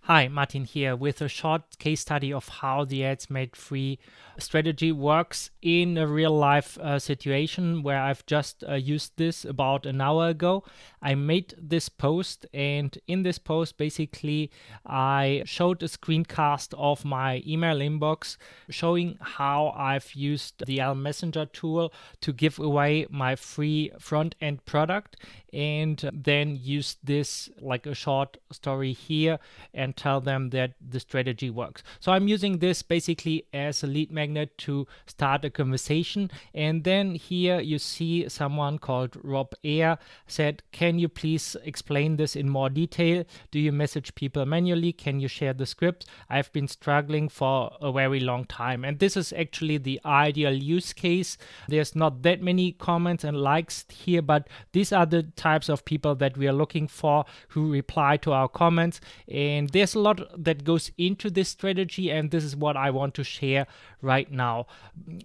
Hi, Martin here with a short case study of how the AdsMadeFree strategy works in a real life situation where I've just used this about an hour ago. I made this post, and in this post basically I showed a screencast of my email inbox showing how I've used the ELMessenger tool to give away my free front-end product, and then use this like a short story here and tell them that the strategy works. So I'm using this basically as a lead magnet to start a conversation. And then here you see someone called Rob Ayer said, can you please explain this in more detail? Do you message people manually? Can you share the script? I've been struggling for a very long time. And this is actually the ideal use case. There's not that many comments and likes here, but these are the types of people that we are looking for who reply to our comments. And there's a lot that goes into this strategy, and this is what I want to share right now.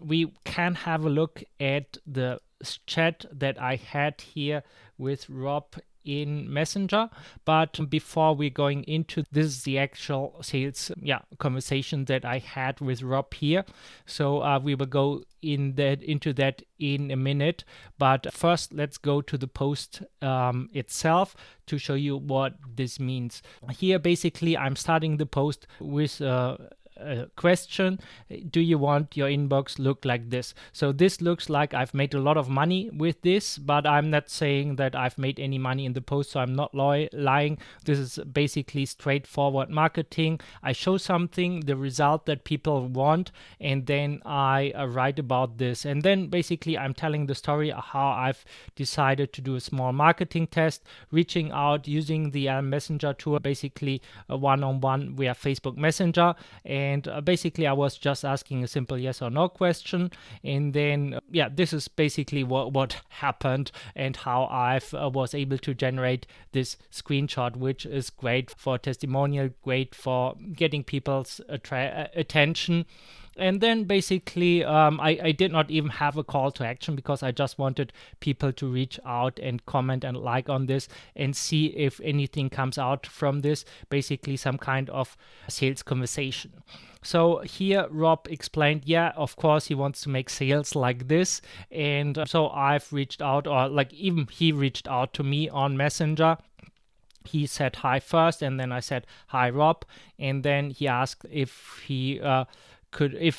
We can have a look at the chat that I had here with Rob in Messenger, but before we're going into this is the actual sales conversation that I had with Rob here. So we will go into that in a minute, but first let's go to the post itself to show you what this means. Here basically I'm starting the post with question: do you want your inbox look like this? So this looks like I've made a lot of money with this, but I'm not saying that I've made any money in the post, so I'm not lying. This is basically straightforward marketing. I show something, the result that people want, and then I write about this, and then basically I'm telling the story how I've decided to do a small marketing test, reaching out using the ELMessenger tool, basically a one-on-one via Facebook Messenger. And basically I was just asking a simple yes or no question, and then this is basically what happened and how I was able to generate this screenshot, which is great for testimonial, great for getting people's attention. And then basically I did not even have a call to action because I just wanted people to reach out and comment and like on this and see if anything comes out from this, basically some kind of sales conversation. So here Rob explained, yeah, of course he wants to make sales like this. And so I've reached out, or like even he reached out to me on Messenger. He said hi first, and then I said hi Rob, and then he asked if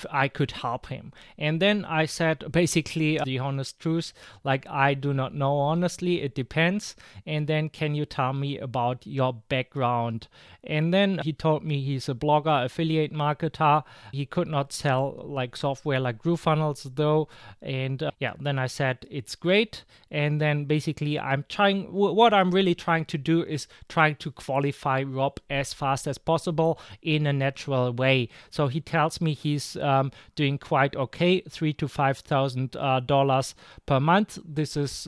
I could help him. And then I said basically the honest truth, like I do not know honestly, it depends. And then can you tell me about your background? And then he told me he's a blogger, affiliate marketer. He could not sell like software like GrooveFunnels though. And then I said it's great. And then basically what I'm really trying to do is trying to qualify Rob as fast as possible in a natural way. So he tells me he's doing quite okay, $3,000 to $5,000 per month. This is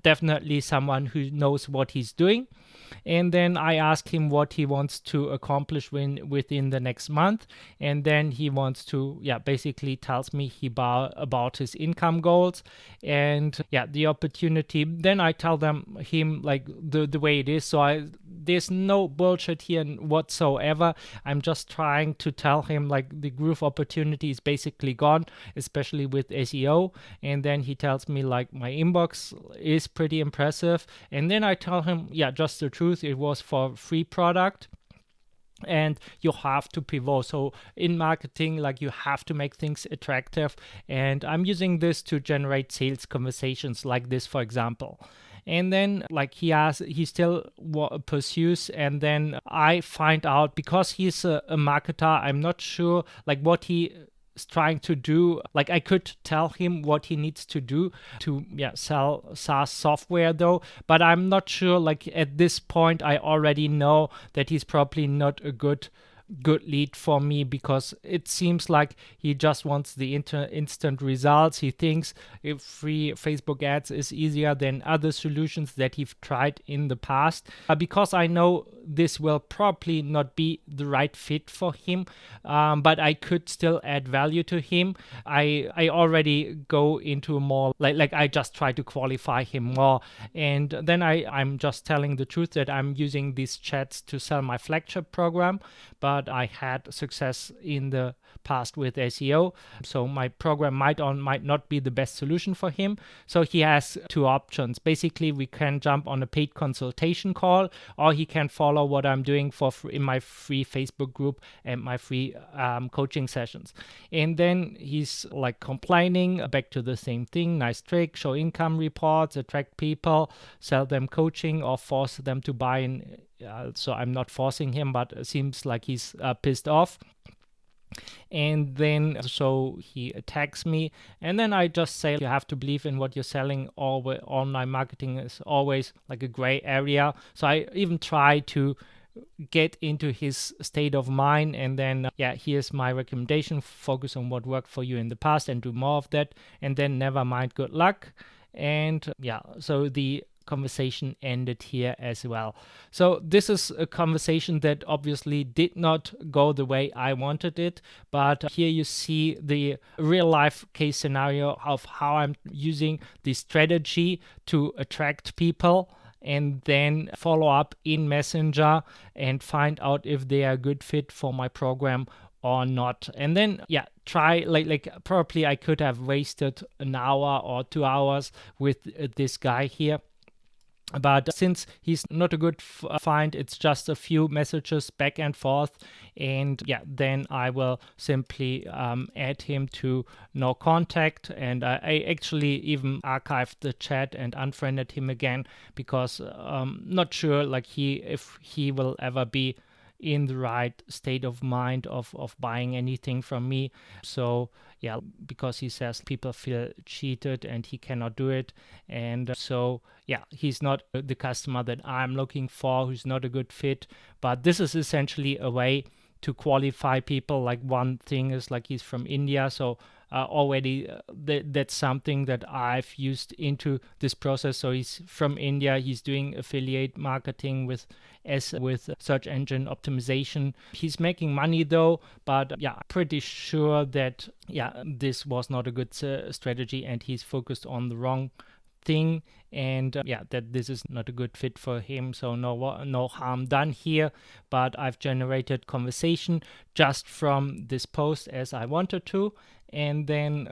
definitely someone who knows what he's doing. And then I asked him what he wants to accomplish within the next month, and then he wants to basically tells me about his income goals and the opportunity. Then I tell him like the way it is. So there's no bullshit here whatsoever. I'm just trying to tell him like the Groove opportunity is basically gone, especially with SEO. And then he tells me like my inbox is pretty impressive. And then I tell him, just the truth, it was for free product. And you have to pivot. So in marketing, like you have to make things attractive. And I'm using this to generate sales conversations like this, for example. And then like he still pursues, and then I find out, because he's a marketer, I'm not sure like what he is trying to do. Like I could tell him what he needs to do to sell SaaS software though, but I'm not sure. Like at this point I already know that he's probably not a good good lead for me, because it seems like he just wants the instant results. He thinks if free Facebook ads is easier than other solutions that he's tried in the past. Because I know this will probably not be the right fit for him, but I could still add value to him. I already go into more like I just try to qualify him more, and then I'm just telling the truth that I'm using these chats to sell my flagship program, but I had success in the past with SEO, so my program might not be the best solution for him. So he has two options. Basically, we can jump on a paid consultation call, or he can follow what I'm doing in my free Facebook group and my free coaching sessions. And then he's like complaining back to the same thing: nice trick, show income reports, attract people, sell them coaching, or force them to buy in. So I'm not forcing him, but it seems like he's pissed off. And then so he attacks me, and then I just say, you have to believe in what you're selling. Online marketing is always like a gray area. So I even try to get into his state of mind, and then here's my recommendation: focus on what worked for you in the past and do more of that, and then never mind, good luck. And so the conversation ended here as well. So this is a conversation that obviously did not go the way I wanted it, but here you see the real life case scenario of how I'm using the strategy to attract people, and then follow up in Messenger and find out if they are a good fit for my program or not. And then try like probably I could have wasted an hour or 2 hours with this guy here. But since he's not a good find, it's just a few messages back and forth, and then I will simply add him to no contact. And I actually even archived the chat and unfriended him again, because not sure like if he will ever be in the right state of mind of buying anything from me. So because he says people feel cheated and he cannot do it, and so he's not the customer that I'm looking for, who's not a good fit. But this is essentially a way to qualify people. Like, one thing is like he's from India, so already that's something that I've used into this process. So he's from India, he's doing affiliate marketing with search engine optimization. He's making money though, but pretty sure that this was not a good strategy, and he's focused on the wrong thing, and that this is not a good fit for him. So no harm done here, but I've generated conversation just from this post as I wanted to. And then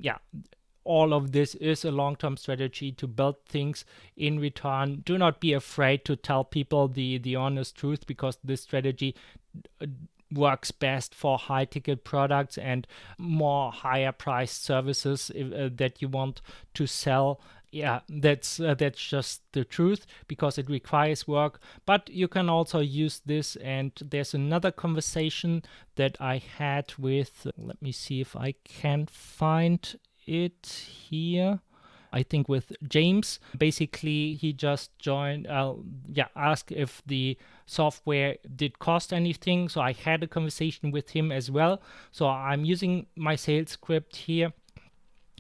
all of this is a long-term strategy to build things in return. Do not be afraid to tell people the honest truth, because this strategy works best for high-ticket products and more higher-priced services that you want to sell. That's just the truth, because it requires work. But you can also use this, and there's another conversation that I had with, let me see if I can find it here. I think with James. Basically, he just joined, asked if the software did cost anything. So I had a conversation with him as well. So I'm using my sales script here.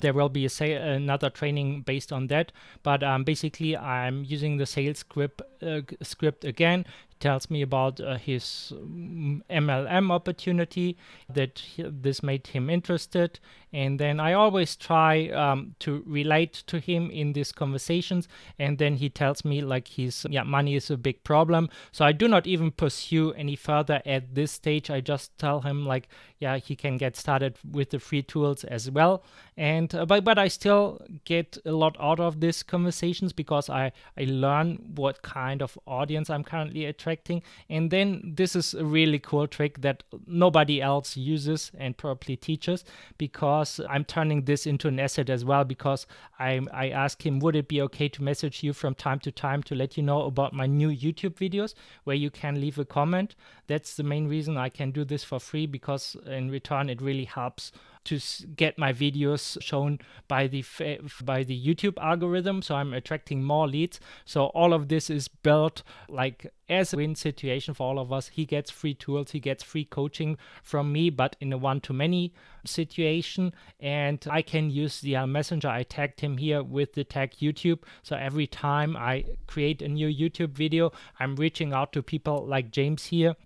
There will be another training based on that, but basically I'm using the sales script again. It tells me about his MLM opportunity, that this made him interested, and then I always try to relate to him in these conversations, and then he tells me like his money is a big problem. So I do not even pursue any further at this stage. I just tell him like he can get started with the free tools as well. And but I still get a lot out of these conversations, because I learn what kind of audience I'm currently attracting. And then this is a really cool trick that nobody else uses and probably teaches, because I'm turning this into an asset as well. Because I ask him, would it be okay to message you from time to time to let you know about my new YouTube videos where you can leave a comment? That's the main reason I can do this for free, because in return it really helps to get my videos shown by the YouTube algorithm, so I'm attracting more leads. So all of this is built like as a win situation for all of us. He gets free tools, he gets free coaching from me, but in a one-to-many situation, and I can use the ELMessenger. I tagged him here with the tag YouTube, so every time I create a new YouTube video, I'm reaching out to people like James here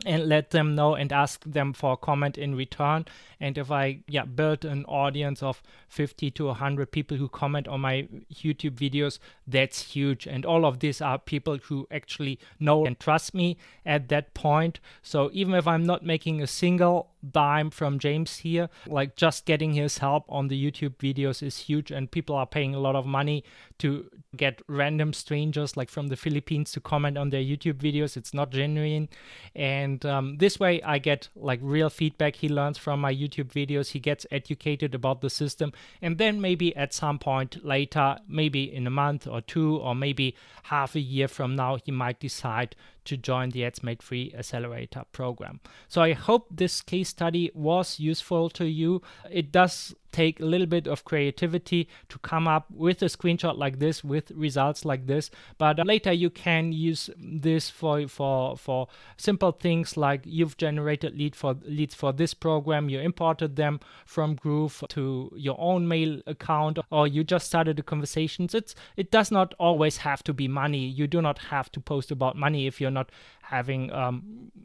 and let them know and ask them for a comment in return. And if I build an audience of 50 to 100 people who comment on my YouTube videos, that's huge. And all of these are people who actually know and trust me at that point. So even if I'm not making a single dime from James here, like just getting his help on the YouTube videos is huge, and people are paying a lot of money to get random strangers like from the Philippines to comment on their YouTube videos. It's not genuine, and this way I get like real feedback. He learns from my YouTube videos, he gets educated about the system, and then maybe at some point later, maybe in a month or two, or maybe half a year from now, he might decide to join the AdsMadeFree Accelerator program. So I hope this case study was useful to you. It does take a little bit of creativity to come up with a screenshot like this, with results like this, but later you can use this for simple things like you've generated leads for this program, you imported them from Groove to your own mail account, or you just started the conversations. It does not always have to be money. You do not have to post about money if you're not having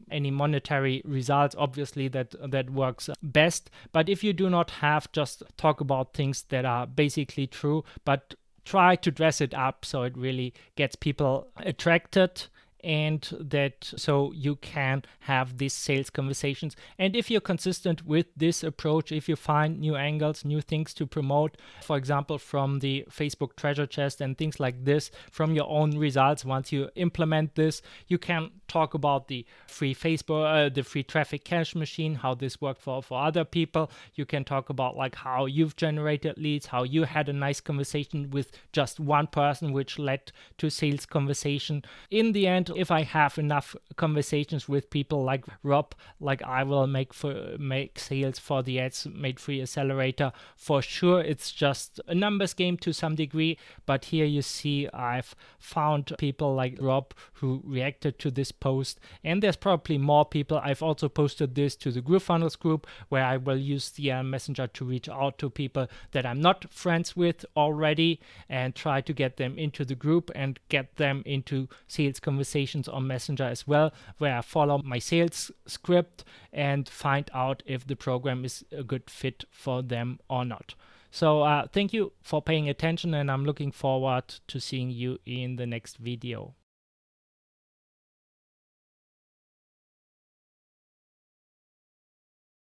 any monetary results. Obviously that works best, but if you do not have, just talk about things that are basically true, but try to dress it up so it really gets people attracted, and that so you can have these sales conversations. And if you're consistent with this approach, if you find new angles, new things to promote, for example from the Facebook treasure chest and things like this, from your own results, once you implement this, you can talk about the free Facebook, the free traffic cache machine, how this worked for other people. You can talk about like how you've generated leads, how you had a nice conversation with just one person which led to sales conversation. In the end, if I have enough conversations with people like Rob, like I will make sales for the AdsMadeFree Accelerator for sure. It's just a numbers game to some degree, but here you see I've found people like Rob who reacted to this post, and there's probably more people. I've also posted this to the GrooveFunnels group, where I will use the Messenger to reach out to people that I'm not friends with already and try to get them into the group and get them into sales conversations on Messenger as well, where I follow my sales script and find out if the program is a good fit for them or not. So thank you for paying attention, and I'm looking forward to seeing you in the next video.